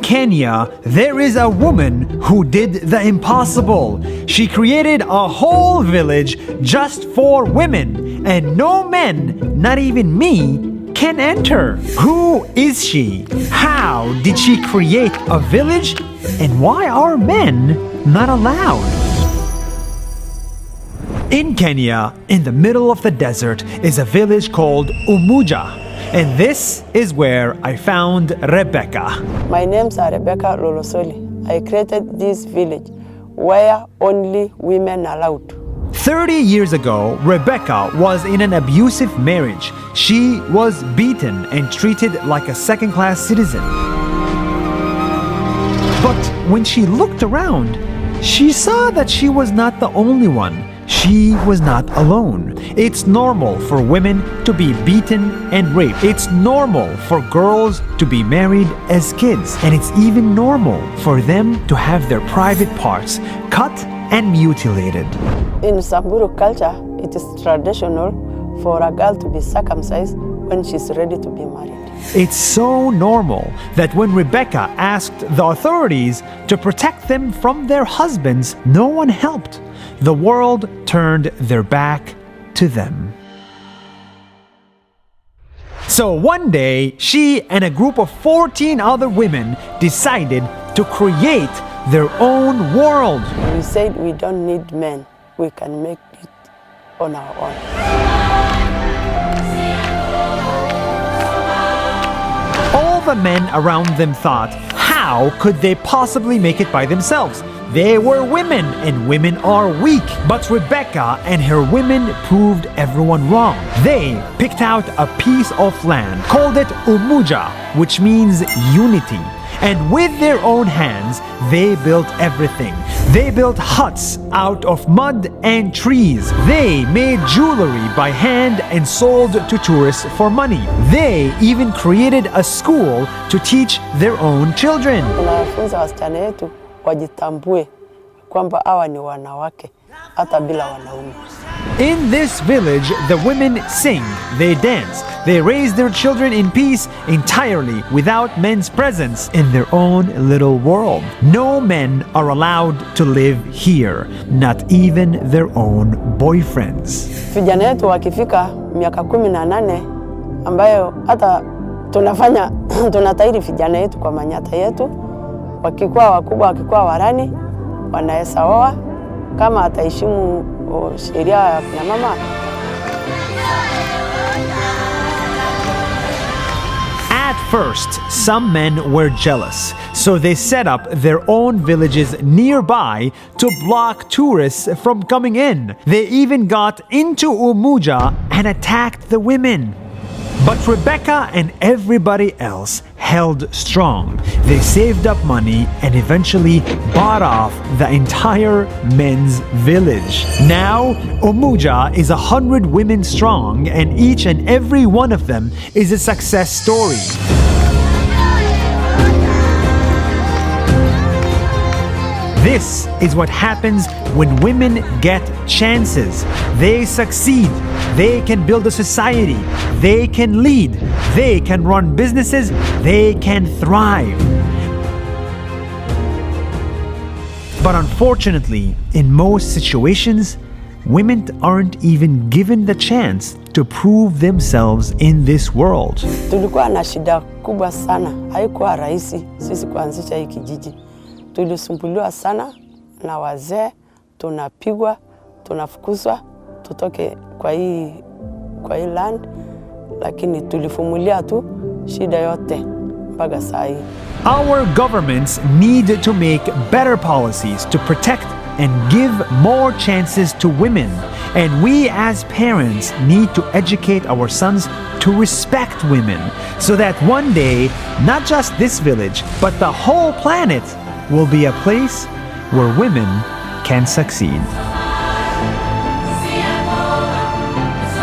Kenya, there is a woman who did the impossible. She created a whole village just for women, and no men, not even me, can enter. Who is she? How did she create a village? And why are men not allowed? In Kenya, in the middle of the desert, is a village called Umuja. And this is where I found Rebecca. My name's Rebecca Lolosoli. I created this village where only women are allowed. 30 years ago, Rebecca was in an abusive marriage. She was beaten and treated like a second-class citizen. But when she looked around, she saw that she was not the only one. She was not alone. It's normal for women to be beaten and raped. It's normal for girls to be married as kids. And it's even normal for them to have their private parts cut and mutilated. In Samburu culture, it is traditional for a girl to be circumcised when she's ready to be married. It's so normal that when Rebecca asked the authorities to protect them from their husbands, no one helped. The world turned their back to them. So one day, she and a group of 14 other women decided to create their own world. We said we don't need men. We can make it on our own. All the men around them thought, how could they possibly make it by themselves? They were women, and women are weak. But Rebecca and her women proved everyone wrong. They picked out a piece of land, called it Umuja, which means unity. And with their own hands, they built everything. They built huts out of mud and trees. They made jewelry by hand and sold to tourists for money. They even created a school to teach their own children. Tunawafunza wasichana yetu wajitambue kwamba hawa ni wanawake hata bila wanaume. In this village, the women sing, they dance, they raise their children in peace entirely without men's presence in their own little world. No men are allowed to live here, not even their own boyfriends. Vijana yetu wakifika miaka 18 ambayo hata tunatairi vijana yetu kwa manyata yetu, wakikuwa wakubwa, wakikuwa warani, wanaweza oa kama ataheshimu sheria ya kina mama. At first, some men were jealous, so they set up their own villages nearby to block tourists from coming in. They even got into Umuja and attacked the women. But Rebecca and everybody else held strong. They saved up money and eventually bought off the entire men's village. Now, Umuja is 100 women strong, and each and every one of them is a success story. This is what happens when women get chances. They succeed. They can build a society. They can lead. They can run businesses. They can thrive. But unfortunately, in most situations, women aren't even given the chance to prove themselves in this world. Tulikuwa na shida kubwa sana. Haikuwa rahisi sisi kuanzisha hii kijiji. Tulisumbuliwa sana na wazee, tunapigwa, tunafukuzwa, tutoke kwa hii land, lakini tulifumulia tu shida yote mpaka saa hii. Our governments need to make better policies to protect and give more chances to women. And we as parents need to educate our sons to respect women so that one day, not just this village, but the whole planet will be a place where women can succeed.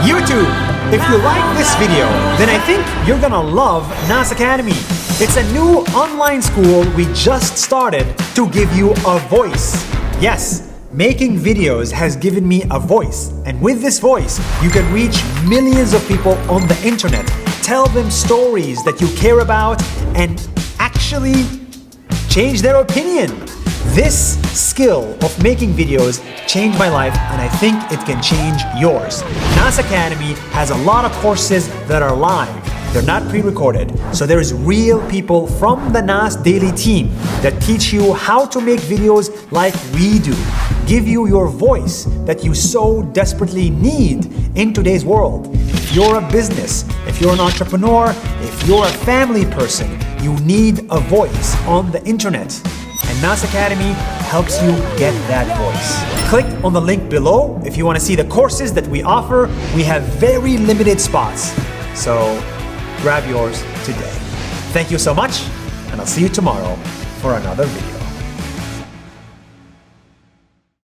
YouTube, if you like this video, then I think you're gonna love NAS Academy. It's a new online school we just started to give you a voice. Yes, making videos has given me a voice. And with this voice, you can reach millions of people on the internet, tell them stories that you care about, and actually change their opinion. This skill of making videos changed my life, and I think it can change yours. NAS Academy has a lot of courses that are live. They're not pre-recorded, so there's real people from the NAS Daily team that teach you how to make videos like we do, give you your voice that you so desperately need in today's world. If you're a business, if you're an entrepreneur, if you're a family person, you need a voice on the internet. And NAS Academy helps you get that voice. Click on the link below if you want to see the courses that we offer. We have very limited spots, so grab yours today. Thank you so much, and I'll see you tomorrow for another video.